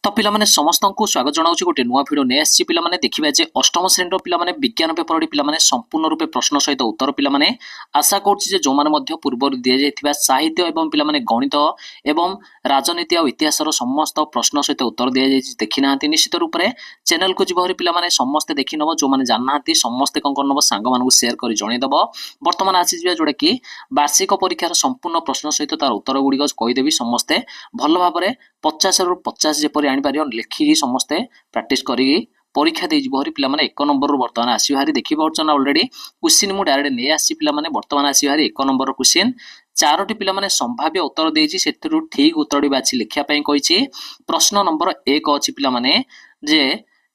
तो पिलामाने समस्त को स्वागत जनाऊँ गोटे नुआ भिड नहीं आसी पिलामाने देखिबा जे अष्टम श्रेणी पिलामाने विज्ञान पेपर पिलामाने संपूर्ण रूपे प्रश्न सहित उत्तर पिलामाने आशा करुच्ची जे जो माने पूर्व दि जाइथिबा साहित्य एवं पिलामाने गणित एवं राजनीति और इतिहास समस्त प्रश्न सहित उत्तर दि जाइछि देखि नाहांती निश्चित रूप से चैनल को जीव पिलामाने समस्ते देखि नब जो माने जान नाहांती समस्ते कौन करनब सांग मानकु शेयर करि जणैदब वर्तमान आसी जिबा जोडा कि वार्षिक परीक्षार संपूर्ण प्रश्न सहित तार उत्तर गुड़िक कहीदेवी समस्ते भल भाव 50 रु 50 जेपरि आनीपर लिखिकी समस्ते प्राक्ट कर परीक्षा दे पे एक नंबर बर्तमान आसी भारी देखी पार्छन अलरेडी क्वेश्चन मु डायरेक्ट नहीं आसी पे बर्तमान आसी भारी एक नंबर क्वेश्चन चारोटी पिलामाने संभाव्य उत्तर देछि सेथिरु ठीक उत्तर बाछि लिखिया पई कहिछि। प्रश्न नंबर 1 अछि पिलामाने जे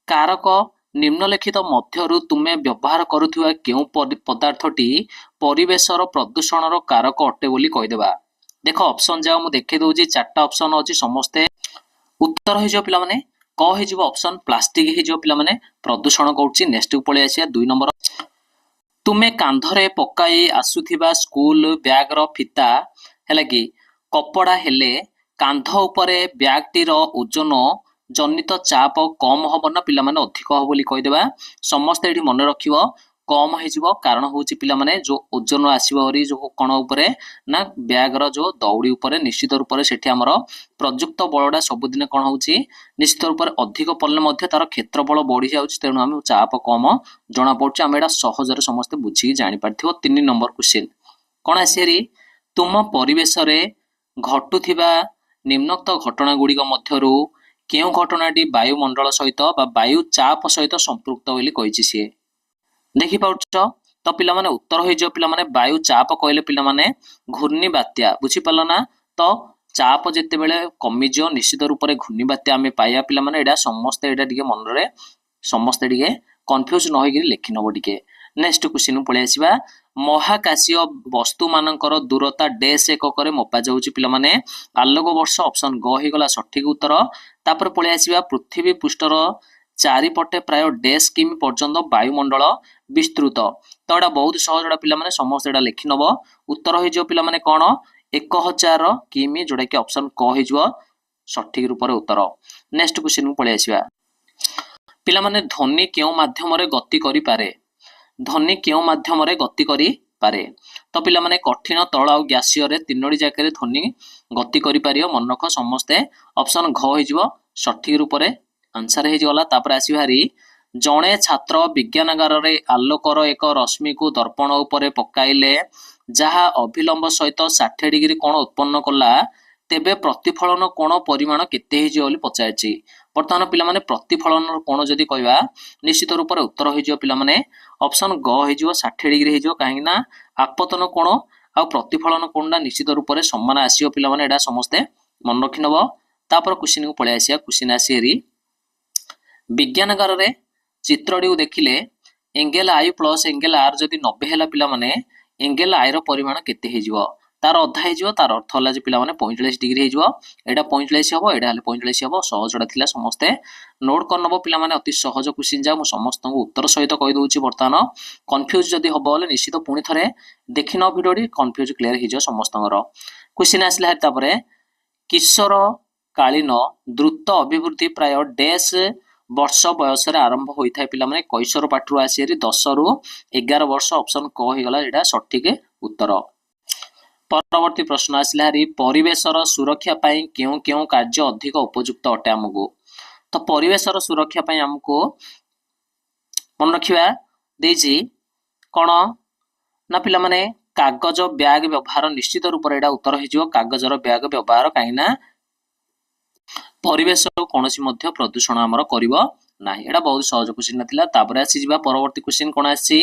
कारक निम्नलिखित मध्यरु तुमे व्यवहार करुथुवा केउ पदार्थटी परिवेशर प्रदूषणर कारक अटे बोली कहिदेबा। देख ऑप्शन जाओ मु देखि दउछि चारटा ऑप्शन अछि समस्ते उत्तर हो पिला माने क हो ऑप्शन प्लास्टिक हो पिला माने प्रदूषण करूछि। नेक्स्ट को पळे आसिया 2 नंबर तुमे कांधरे पकाई आसुथिबा स्कूल बैग रो फिता हैला कि कपड़ा हेले कांध उपरे बैग टीर ओजन जनित चाप कम हबो ना पिला माने अधिक हो बोली कहि देबा। समस्त एठी मन रखिबो कम हो कारण हूँ पे जो ओजन आसरी जो कण उपरे ना बैग रो दौड़ी उपरे निश्चित रूप से आमर प्रयुक्त बलटा सबुदिन कौन हो निश्चित रूप से अधिक पड़े तार क्षेत्रफल बढ़ी जाऊँगी तेणु आम चाप कम जना पड़े आम एटा सहजरे समस्ते बुझी जापर। 3 नंबर क्वेश्चन कौन आसी तुम परिवेश घटुवा निम्नोक्त घटना गुड़िक मध्यरु केउ घटनाटी वायुमंडल सहित वायु चाप सहित संपृक्त बोली कहिछि सी देखि पाउछ। तो पिला माने उत्तर हो जो पिला माने वायु चाप कहले पिला माने घूर्णी बात्या बुझी पाल ना। तो चाप जेते बेले कमी जो निश्चित रूप से घूर्णी बात्या आमे पाया पिला माने एडा समस्त एडा टिके मन रे समस्त टिके कंफ्यूज न होई लिखि नबो टिके। नेक्स्ट क्वेश्चन पळे आसीबा महाकाशीय वस्तु मानकर दूरता डैश एकक रे मपा जाउची पिला माने आलोक वर्ष ऑप्शन ग हे गला सठिक उत्तर। तापर पळे आसीबा पृथ्वी पृष्ठर चारिपटे प्राय डैश किमी पर्यंत वायुमंडल विस्तृत। तो एटा बहुत सहज पिला माने समस्त एटा लिखि नब उत्तर हो जो पिला माने कोन 1000 किमी जोडा कि ऑप्शन क हो जो सठिक रूप रे उत्तर। नेक्स्ट क्वेश्चन पळे आसीबा पिला माने ध्वनि केउ माध्यम रे गति करि पारे ध्वनि केउ माध्यम रे गति करि पारे। तो पिला माने कठिन तळ आ गैसीय रे तीनोडी जाके ध्वनि गति करि पारियो मन रख समस्ते ऑप्शन घ हो जो सठिक रूप रे आंसर हे गला। तापर आसी भारी जणे छात्र विज्ञानगार रे आलोकर एक रश्मि को दर्पण उपरे पकाइले जहा अभिलंब सहित 60 डिग्री कोण उत्पन्न कला तेबे प्रतिफलन कोण परिमाण केते हे बोली पचारछि। वर्तमान पिला माने प्रतिफलन कोण जदी कहबा निश्चित रूप से उत्तर हो जो पिला माने ऑप्शन ग हो जो 60 डिग्री हो जो काहे ना आपतन कोण आ प्रतिफलन कोणडा निश्चित रूप से समान आसीयो पिला माने एडा समस्ते मन रखि नबो। तापर क्वेश्चन को पळे आसिया क्वेश्चन आसीरी विज्ञानगार रे चित्रटी देखिले angle I plus angle R जदि 90 है पिला माने एंगल आई रो परिमाण केते हे जिवो तार अधा हे जिवो तार अर्थ होला जे पिला माने 45 डिग्री हे जिवो एडा 45 हबो एडा हले 45 हबो सहजडा थिला समस्ते नोट करनबो पिला माने अति सहज क्वेश्चन जा मु समस्त को उत्तर सहित कहि दोछि। वर्तमान कंफ्यूज जदि हबो बोले निश्चित पुणी थरे देखिनो भिडियोडी कंफ्यूज क्लियर हे जो समस्तंगर क्वेश्चन आसला तापरे किशोर कालीन द्रुत अभिवृद्धि प्राय डैश वर्ष बयस आरंभ होता है पिला माने कैशोर पाठरू आसी 10 रु 11 वर्ष ऑप्शन क हो गला एटा सठिक उत्तर। परवर्ती प्रश्न आसला परिवेशर सुरक्षा पई केउ केउ कार्य अधिक उपयुक्त अटे हमकु। तो परिवेशर सुरक्षा पई हमकु मन रखिबा देजी कोन ना पिला माने कागज बैग व्यवहार निश्चित रूप से एटा उत्तर हो जो कागजर बैग व्यवहार काईना परिवेश कौन सी प्रदूषण आमर करिवो नाही एटा बहुत सहज क्वेश्चन नथिला। तापर आसी जिबा परवर्ती क्वेश्चन कोन आसी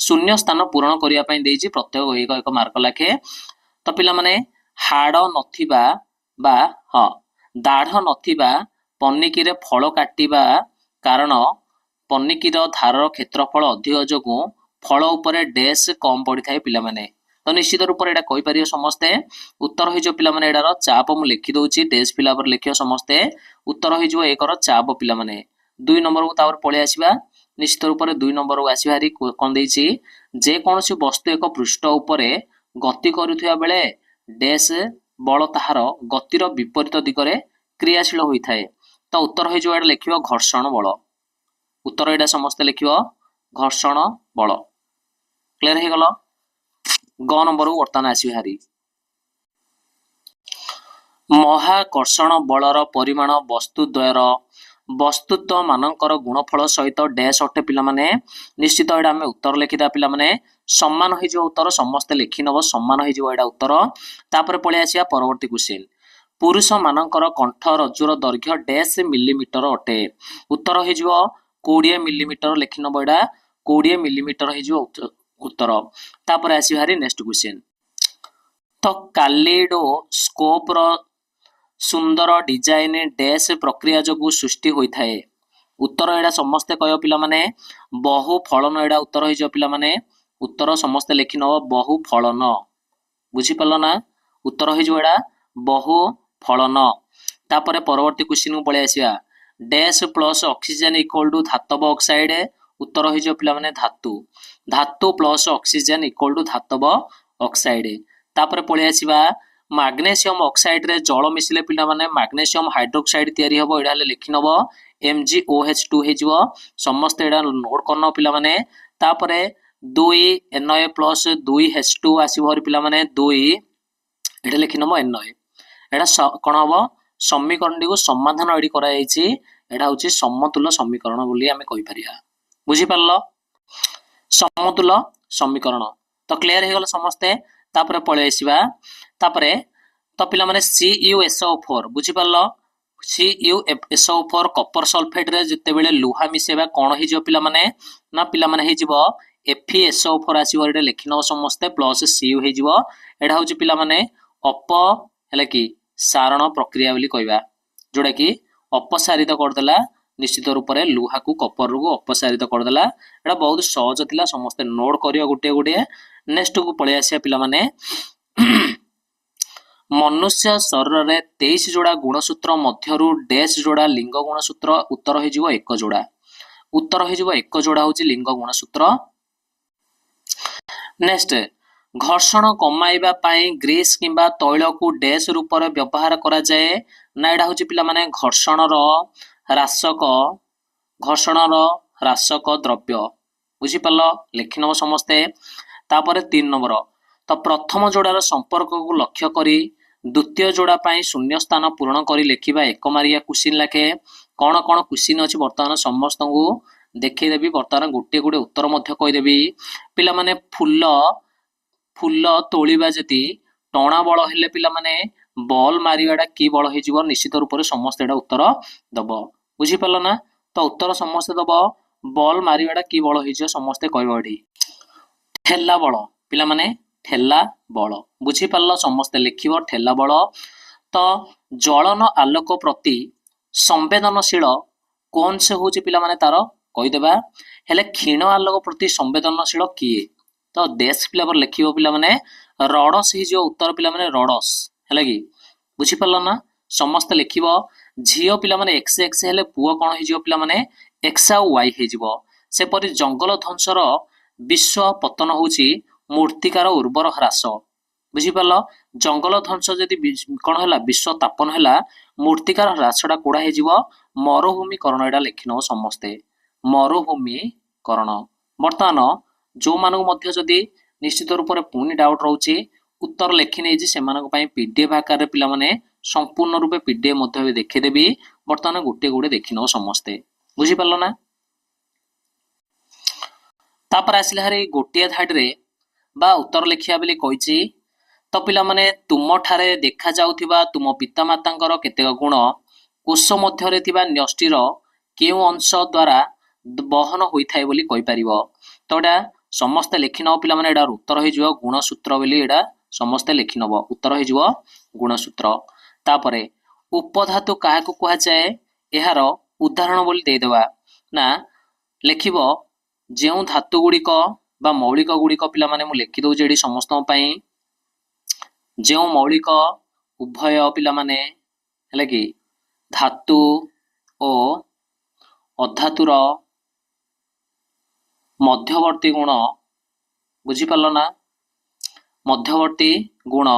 शून्य स्थान पूरण करिया पई देछि प्रत्येक एक एक मार्क लाखे। तो पिला माने हाड़ नथिबा बा ह दाढ़ नथिबा पन्निकी रे फल काटिबा कारण पन्निकीर धारर क्षेत्रफल अधिक जोगु फल उपरे डैश कम पड़ी थाए पिला माने। तो निश्चित रूप से एटा कहि परियो समस्ते उत्तर हो जो पिला माने एडार चाप मु लिखि दोछि डैश पिला पर लिखियो समस्ते उत्तर हो जो एकर चाप पिला माने। 2 नंबर को तापर पळे आसीबा निश्चित रूप से 2 नंबर को आसी हारी कोन देछि जे कोनसी वस्तु एक पृष्ठ उपरे गति करूथिया बेले डैश बल ताहार गतिर विपरीत दिगरे क्रियाशील होई थाए तो उत्तर हो जो लिखिबो घर्षण बल। उत्तर एटा समस्त लिखिबो घर्षण बल। क्लियर हे गलो। ग नंबर को वर्तमान आसी हारी महाकर्षण बलर परिमाण वस्तुद्वयर वस्तुत्व मानकर गुणफल सहित डैश अटे पिला माने निश्चित एटा आमे उत्तर लिखिदा पिला माने सम्मान होई जो उत्तर समस्त लिखि नबो सम्मान होई जो एटा उत्तर। तापर पळे आसिया परवर्ती क्वेश्चन पुरुष मानकर कंठ रज्जुर दैर्घ्य डैश मिलीमीटर अटे। उत्तर होई जो 20 मिलीमीटर लिखि नबो एटा 20 मिलीमीटर होई जो उत्तर। तापर आसी हारी नेक्स्ट क्वेश्चन तो कालिडोस्कोप रो सुंदर डिजाइन डैश प्रक्रिया जो सृष्टि होता है। उत्तर एडा समस्ते कह पिला माने बहु फलन एडा उत्तर हो पिला माने उत्तर समस्ते लिखि नब बहु फलन। बुझी पाल ना उत्तर हो एडा बहु फलन। तापर परवर्ती क्वेश्चन को पळे आसिया dash plus oxygen equal to धातव ऑक्साइड। उत्तर हो पिला माने धातु। धातु प्लस ऑक्सीजन इक्वल टू धातव ऑक्साइड। तापर पळे आसिबा मैग्नेशियम ऑक्साइड रे जल मिसिले पिला माने मैग्नेशियम हाइड्रोक्साइड तयारी हबो एडा लिखि नबो MgOH2 हे जिवो समस्त एडा नोट करनो पिला माने। तापरे 2 Na+ 2 H2 आसी भर पिला माने 2 एडा लिखि नबो Na एडा कोन हबो समीकरण को समाधान एडी करा जायछि एडा होछि समतुल्य समीकरण बोली हमें कहि परिया। बुझी पारलो समतुल्य समीकरण तो क्लियर हे गला समस्ते। तापरे पळे आसीबा तापरे तो पिला माने CuSO4 बुझी पारलो CuSO4 कॉपर सल्फेट रे जते बेले लुहा मिसेबा कोन हे जो पिला माने ना पिला माने हे जिवो FeSO4 आसीबो एडा लिखिनो समस्ते प्लस Cu हे जिवो एडा होची पिला माने हेला कि सारण प्रक्रिया बोली कहबा जोडा कि अपसारित कर देला निश्चित रूप रे लुहा को कॉपर को अपसारित कर देला। एडा बहुत सहज थिला समस्ते नोट करियो गुटे गुटे। नेक्स्ट को पळे आसिया पिला माने मनुष्य शरीर रे 23 जोड़ा गुणसूत्र मध्यरु डैश जोड़ा लिंग गुणसूत्र। उत्तर हो जिवो एक जोड़ा। उत्तर हो जिवो एक जोड़ा होची लिंग गुणसूत्र। नेक्स्ट घर्षण कमाइबा पाई ग्रीस किंबा तैल को डैश रूप रे व्यवहार करा जाए ना एडा होची पिला माने घर्षण रो राशक द्रव्य। बुझी पालो लिखि नबो समस्ते। तापर 3 नंबर तो प्रथम जोड़ार संपर्क को लक्ष्य करी द्वितीय जोड़ा पाई शून्य स्थान पूरण करी लिखिबा एक मारिया क्वेश्चन लाखे कौन कौन क्वेश्चन अछि वर्तमान समस्त को देखै देबी। वर्तमान गोटे गोटे उत्तर मध्य कहि देबी। पिला माने फुल तोलिबा जति टणा बळ हेले पिला माने बॉल मारिवाडा की बळ हे जीव निश्चित रूप से समस्त एटा उत्तर दबो। बुझी पालो ना तो उत्तर समस्त दबो बॉल मारिवाडा की बळ हे जीव समस्त कहबो एठी ठेला बळ पिला माने ठेला बल। बुझी पारल समस्ते लिखिबो ठेला बल। तो जलन आलोक प्रति संवेदनशील कौन से होची पिला माने तार कहि देबा हेले क्षीण आलोक प्रति संवेदनशील किए तो देश पिला पर लिखिबो पिला माने रडस हे जो उत्तर पिला माने रडस हेला कि बुझी पारल ना समस्त लिखिबो झियो पिला माने x हेले पुओ कोन हे जो पिला माने x आ y हे जिवो। से परि जंगल ध्वंसर विश्व पतन होची मूर्तिकार उर्वर ह्रास। बुझी पारल जंगल ध्वंस जदि कोन हला विश्व तापन हला मूर्तिकार ह्रासडा कोडा हे जिवो मरुभूमिकरण एडा लिखिनो समस्ते मरुभूमिकरण। वर्तमान जो मानक मध्य जदि निश्चित रूप से पुनी डाउट रहउची उत्तर लिखि नै जे सेमानक पई पीडीएफ आकार रे पिला माने संपूर्ण रूपे पीडीएफ मध्य भी देखि देबी। वर्तमान गोटे गोटे देखिनो समस्ते बुझी पारल ना। तापर आसिला हरे गोटिया धाड रे बा उत्तर लिखिया बेली कहिची तो पिला माने तुम ठारे देखा जाउथिबा तुम पिता मातांकर केतेक गुण कोष मध्य रे थिबा न्यष्टिर केउ अंश द्वारा बहन होइथाय बोली कहि परिबो। तो एटा समस्त लिखि न पिला माने एडा उत्तर होई जिवो गुणसूत्र बोली एडा समस्त लिखि नबो उत्तर होई जिवो गुणसूत्र। तापरे उपधातु काहाकु कुहा जाय एहार उदाहरण बोली दे देबा ना लिखिबो जेउ धातु गुड़िक बा मौलिक गुड़िक पिला माने मु लिखि दउ जेडी समस्त पई जेउ मौलिक उभय पिला माने हेले कि धातु ओ अधातुर मध्यवर्ती गुण बुझी पारल ना मध्यवर्ती गुण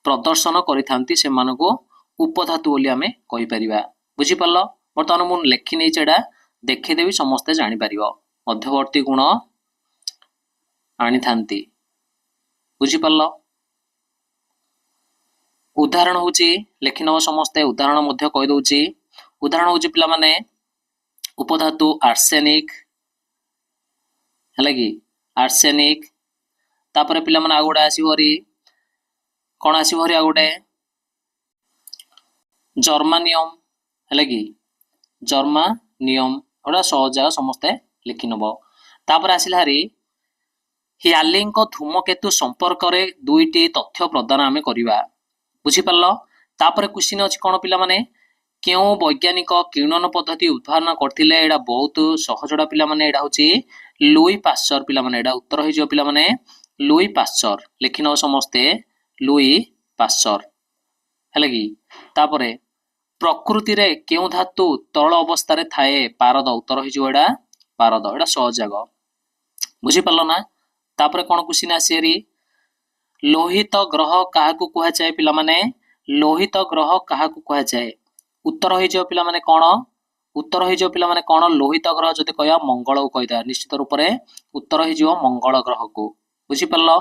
प्रदर्शन करिथांती से मानको उपधातु बोली आमे कहि परिबा। बुझी पारल बर्तमान मु लिखि नहीं एटा देखिदेवी समस्ते जानी परिबो मध्यवर्ती गुण आनी थांती बुझी पारलो उदाहरण होची लिखि नव समस्ते उदाहरण मध्य कहि दउची उदाहरण होची पिला माने उपधातु आर्सेनिक हला कि आर्सेनिक तापर पिला माने आगोडे आसीबरी कोन आसीबरी आगोडे जर्मानियम हला कि जर्मानियम ओडा सहज समस्ते लिखि नब तापर आसिला हरी ह्यालिंग धूमकेतु संपर्क रे दुईटी तथ्य प्रदान आमे करिवा बुझी पारलो तापर क्वेश्चन अछि कोन पिला माने केउ वैज्ञानिक किरणन पद्धति उद्भावन करथिले एडा बहुत सहजडा पिला माने एडा होची लुई पास्चर पिला माने एडा उत्तर होई जो पिला माने लुई पास्चर लिखिनो समस्ते लुई पास्चर हला कि तापरे प्रकृति रे केउ धातु तरल अवस्था रे थाए पारद उत्तर होई जो एडा पारद एडा सहज जाग बुझी पारलो ना तापरे कोन क्वेश्चन आसीरी लोहित ग्रह काहाकू कुहा जाए पिला माने लोहित ग्रह काहाकू कुहा जाए उत्तर होई जो पिला माने कोन उत्तर होई जो पिला माने कोन लोहित ग्रह जदि कहया मंगल को कहदा निश्चित रूप रे उत्तर होई जो मंगल ग्रह को बुझी पारलो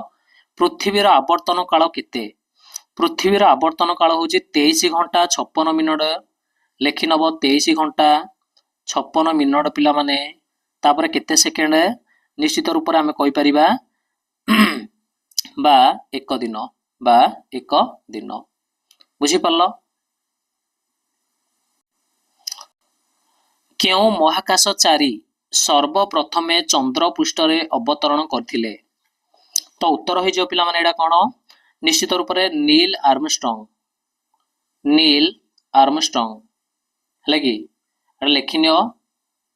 पृथ्वीर आवर्तन काल केते पृथ्वीर आवर्तन काल होची 23 घंटा 56 मिनिट लेखि नब 23 घंटा 56 मिनिट पिला माने तापर केते सेकेंड निश्चित रूप रे हमें कहि परिबा बा एक दिन बुझी पारलो केउ महाकाशचारी सर्वप्रथमे चंद्र पृष्ठ रे अवतरण करथिले तो उत्तर होई जो पिला माने एडा कोन निश्चित रूप रे नील आर्मस्ट्रांग हलाकि लेखिनियो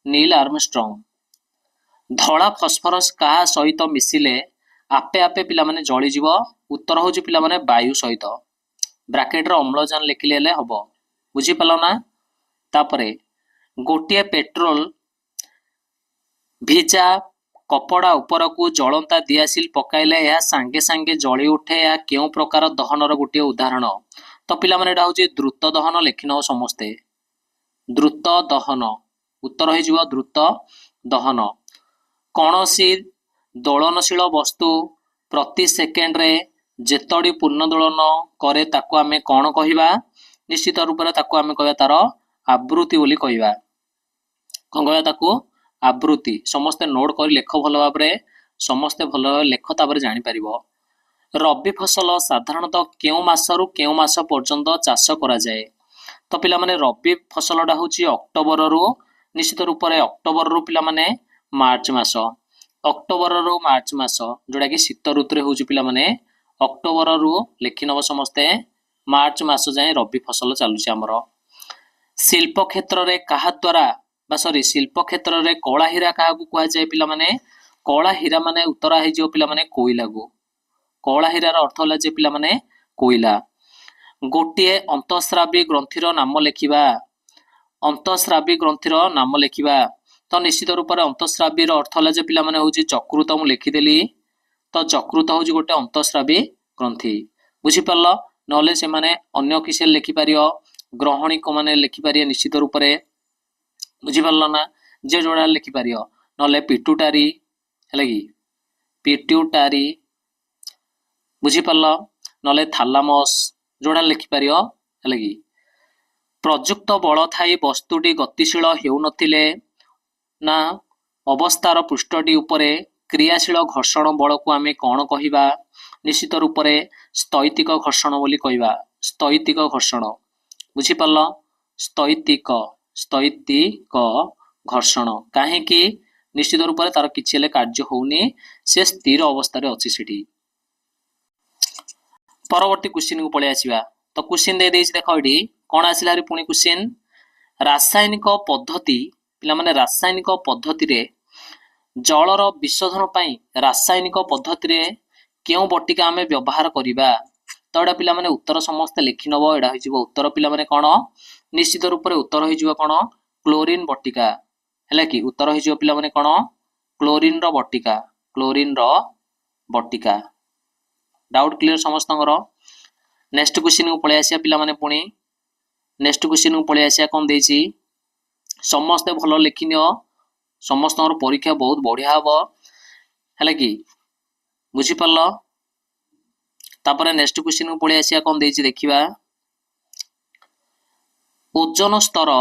नील आर्मस्ट्रांग धला फॉस्फोरस का सहित मिसिले आपे आपे पिला माने जळी जीव उत्तर होची पिला माने वायु सहित ब्रैकेट रे अम्लजान लिखिले ले हबो बुझी पालो ना तापरे गोटिए पेट्रोल भिजा कपड़ा ऊपर को जलंता दियासिल पकाइले या सांगे सांगे जळी उठे या केउ प्रकार दहनर गोटिए उदाहरण तो पिला माने एडा होची द्रुत दहन लिखिनो समस्ते द्रुत दहन उत्तर होई जीव द्रुत दहन कौनसी दोलनशील वस्तु प्रति सेकेंड रे जेतडी पूर्ण दोलन करे ताको आमे कोन कहिबा निश्चित रूप रे ताको आमे कहबा तार आवृत्ति बोली कहिबा कोन कहबा ताको आवृत्ति समस्त नोट करी लेख भल भाबरे समस्त भल लेख तापर जानि परिबो रबी फसल साधारणतः केउ मासरु केउ मास पर्यंत चाष करा जाए तो पिला माने रबी फसलडा होची अक्टोबर रु निश्चित रूप रे अक्टोबर रु पिला माने मार्च मास अक्टोबर रु मार्च मास जोड़ा कि शीत ऋतु रे होची पिला माने अक्टोबर रु लिखि नब समस्ते मार्च मास जाए रबी फसल चालुची हमर शिल्प क्षेत्र रे कहा द्वारा बा सॉरी शिल्प क्षेत्र रे कला हीरा काहा को कुहा जाए पिला माने कला हीरा माने उत्तर है जो पिला माने कोइला को कला हीरा रो अर्थ होला जे पिला माने कोइला गोटिए अंतःस्रावी ग्रंथिर नाम लेखिबा अंतःस्रावी ग्रंथिर नाम लेखिबा तो निश्चित रूप से अंतःस्रावी अर्थ है जे पिला माने होची चक्रुत मु लिखिदेली तो चक्रुत होची गोटे अंतःस्रावी ग्रंथि बुझी पारलो नले से माने अन्य किसे लिखि पारियो ग्रहणी को माने लिखि पारियो निश्चित रूप से बुझी पारलो ना जे जोड़ा लिखि पारियो नले पिट्यूटारी हैला कि पिट्यूटारी बुझी पारलो नले थालामस जोड़ा लिखि पारियो हैला कि प्रयुक्त बल थाई वस्तुटी गतिशील हेउ नथिले ना अवस्थार पृष्ठटी उपरे क्रियाशील घर्षण बल को आमे कौन कहिबा निश्चित रूप से स्थैतिक घर्षण बोली कहिबा स्थैतिक घर्षण बुझी पारलो स्थैतिक घर्षण काहे कि निश्चित रूप से तार किछि कार्य होउनी से स्थिर अवस्था रे अछि सेठी परवर्ती क्वेश्चन को पळे आसीबा तो क्वेश्चन दे देछि देखो एडी कोन आसिला रे पुनी क्वेश्चन रासायनिक पद्धति पिला माने रासायनिक पद्धति रे जलर विशोधन पाई रासायनिक पद्धति रे केउ बटिका आमे व्यवहार करिबा तो एडा पिला माने उत्तर समस्त लिखि नबो एडा होई जिवो उत्तर पिला माने कोन निश्चित रूप रे उत्तर होई जिवो कोन क्लोरीन बटिका हैला कि उत्तर होई जिवो पिला माने कोन क्लोरीन रो बटिका डाउट क्लियर समस्तंगर नेक्स्ट क्वेश्चन को पळे आसिया पिला माने पुनी नेक्स्ट क्वेश्चन को पळे आसिया कोन देछि समस्ते भल लिखिनियो समस्त परीक्षा बहुत बढ़िया हम है कि बुझीपार तापर नेक्स्ट क्वेश्चन को पलि आसिया कौन देछि देखिबा ओजन स्तर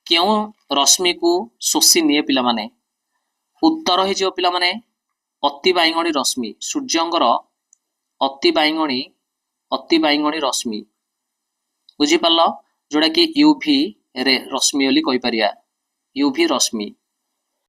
क्यों रश्मि को शोषी निये पिला माने उत्तर हो पिला माने अति बाइगणी रश्मि सूर्यंकर अति बाइगणी रश्मि बुझीपार जोड़ा कि यूवी रे रश्मि बोली कहि परिया यूवी रश्मि